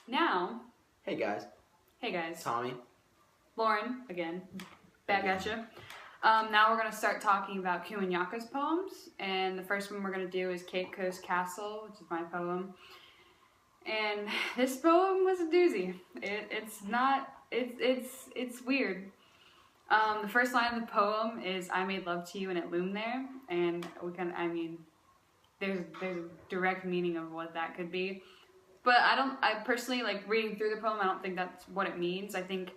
Now, Hey guys, hey guys, Tommy. Lauren again, back at you. Now we're going to start talking about Kumanyaka's poems, and the first one we're going to do is Cape Coast Castle, which is my poem. And this poem was a doozy. It's weird. The first line of the poem is "I made love to you and it loomed there," and there's a direct meaning of what that could be. But I personally, like, reading through the poem, I don't think that's what it means. I think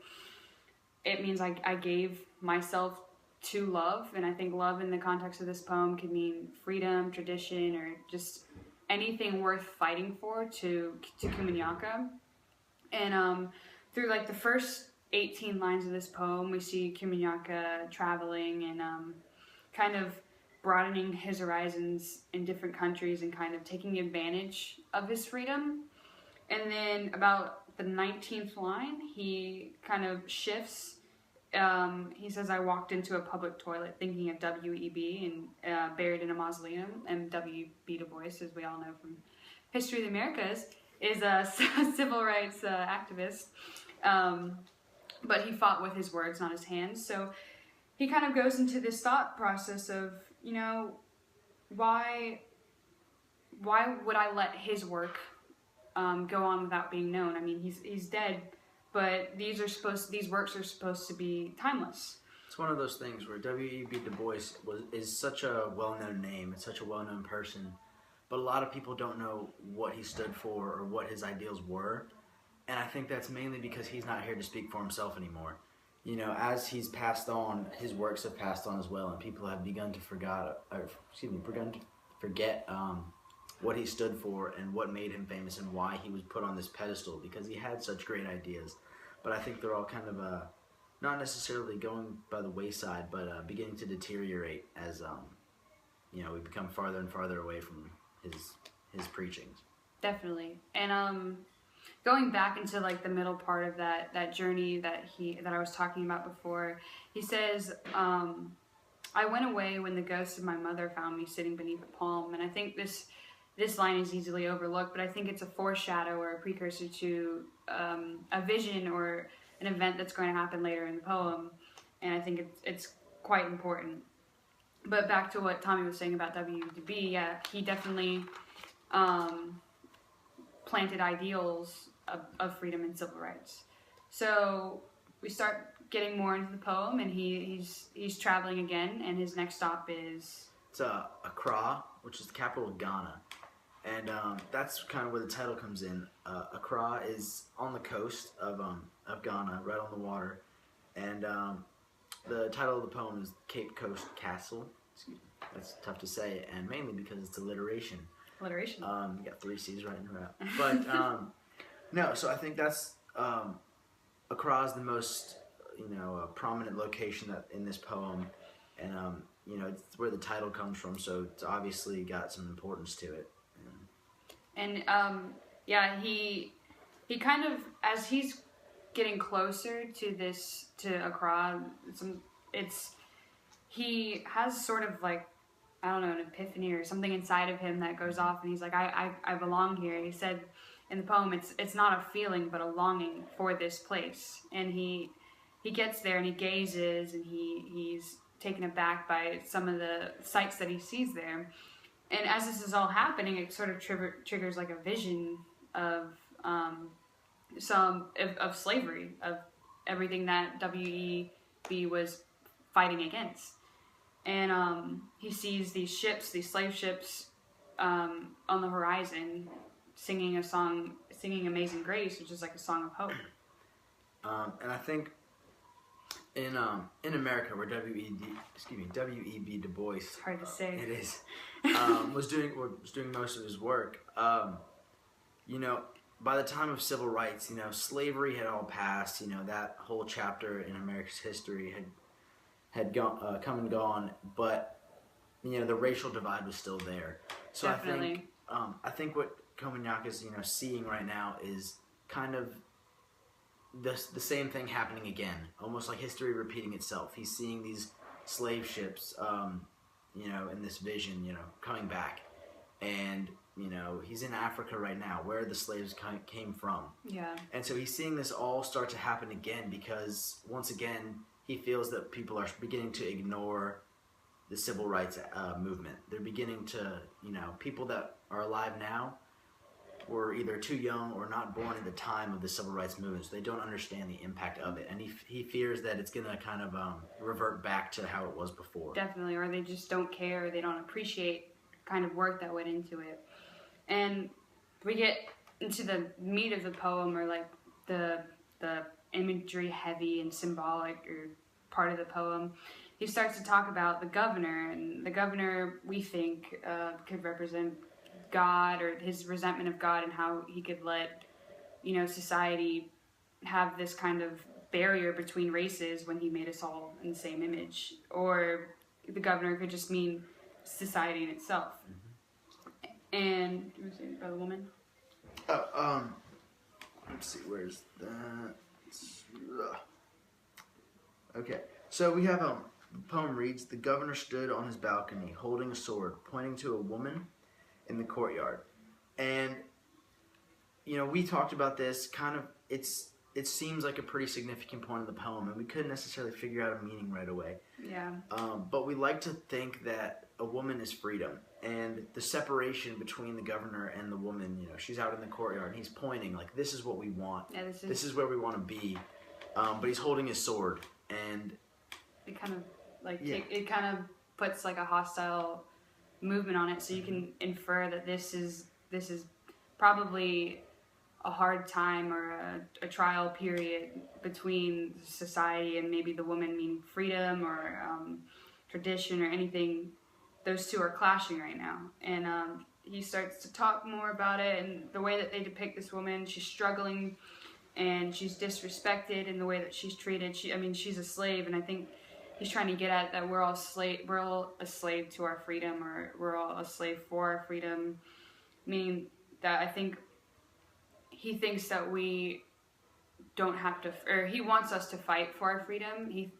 it means I gave myself to love, and I think love in the context of this poem could mean freedom, tradition, or just anything worth fighting for to Kumanyaka. And through like the first 18 lines of this poem, we see Kumanyaka traveling and kind of broadening his horizons in different countries and kind of taking advantage of his freedom. And then about the 19th line, he kind of shifts. He says, "I walked into a public toilet thinking of W.E.B. and buried in a mausoleum." And W.B. Du Bois, as we all know from History of the Americas, is a civil rights activist. But he fought with his words, not his hands. So he kind of goes into this thought process of, why would I let his work go on without being known? I mean, he's dead, but these works are supposed to be timeless. It's one of those things where W.E.B. Du Bois is such a well-known name, it's such a well-known person, but a lot of people don't know what he stood for or what his ideals were, and I think that's mainly because he's not here to speak for himself anymore. As he's passed on, his works have passed on as well, and people have begun to forget what he stood for and what made him famous and why he was put on this pedestal, because he had such great ideas. But I think they're all kind of not necessarily going by the wayside, but beginning to deteriorate as we become farther and farther away from his preachings. Definitely. And going back into like the middle part of that journey that I was talking about before, he says, "I went away when the ghost of my mother found me sitting beneath a palm." And I think this line is easily overlooked, but I think it's a foreshadow or a precursor to a vision or an event that's going to happen later in the poem, and I think it's quite important. But back to what Tommy was saying about W.E.B., yeah, he definitely planted ideals of freedom and civil rights. So we start getting more into the poem, and he's traveling again, and his next stop is... It's Accra, which is the capital of Ghana. And that's kind of where the title comes in. Accra is on the coast of Ghana, right on the water. And the title of the poem is Cape Coast Castle. Excuse me. That's tough to say, and mainly because it's alliteration. Alliteration. You got 3 C's right in a row. But no, so I think that's Accra is the most prominent location in this poem, and it's where the title comes from. So it's obviously got some importance to it. And he kind of, as he's getting closer to Accra, he has sort of like, I don't know, an epiphany or something inside of him that goes off, and he's like, I belong here. He said in the poem, it's not a feeling but a longing for this place. And he gets there and he gazes, and he's taken aback by some of the sights that he sees there. And as this is all happening, it sort of triggers like a vision of slavery, of everything that W.E.B. was fighting against. And he sees these slave ships, on the horizon, singing Amazing Grace, which is like a song of hope. And I think in America, where W.E.B. Du Bois, it's hard to say. It is. Was doing most of his work. By the time of civil rights, slavery had all passed. That whole chapter in America's history had come and gone. But the racial divide was still there. So Definitely. I think what Kumanyaka's seeing right now is kind of the same thing happening again, almost like history repeating itself. He's seeing these slave ships, in this vision, coming back, and he's in Africa right now, where the slaves came from. Yeah. And so he's seeing this all start to happen again because, once again, he feels that people are beginning to ignore the civil rights movement. They're beginning to, people that are alive now were either too young or not born at the time of the civil rights movement, so they don't understand the impact of it. And he fears that it's going to kind of revert back to how it was before. Definitely, or they just don't care, or they don't appreciate kind of work that went into it. And we get into the meat of the poem, or like the imagery heavy and symbolic or part of the poem. He starts to talk about the governor, and the governor, we think, could represent God, or his resentment of God, and how he could let, society have this kind of barrier between races when he made us all in the same image. Or the governor could just mean society in itself. Mm-hmm. And, you want to say about the woman? Let's see, where's that? Okay, so we have, the poem reads, "The governor stood on his balcony, holding a sword, pointing to a woman in the courtyard." And, we talked about this, kind of, it seems like a pretty significant point of the poem, and we couldn't necessarily figure out a meaning right away. Yeah. But we like to think that a woman is freedom, and the separation between the governor and the woman, she's out in the courtyard, and he's pointing, like, this is what we want. Yeah, this is where we want to be. But he's holding his sword, and it kind of, it kind of puts, like, a hostile movement on it, so you can infer that this is probably a hard time, or a trial period between society and maybe the woman, mean freedom or tradition or anything. Those two are clashing right now, and he starts to talk more about it, and the way that they depict this woman, she's struggling and she's disrespected in the way that she's treated. She's a slave, and I think he's trying to get at that we're all a slave to our freedom, or we're all a slave for our freedom. Meaning that I think he thinks that we don't have to, or he wants us to fight for our freedom. He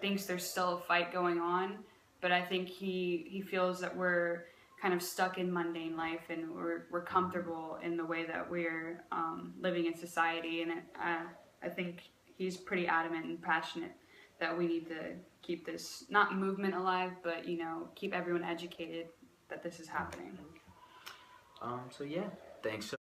thinks there's still a fight going on, but I think he feels that we're kind of stuck in mundane life, and we're comfortable in the way that we're living in society. And I think he's pretty adamant and passionate that we need to keep this, not movement alive, but, keep everyone educated that this is happening. So yeah, thanks.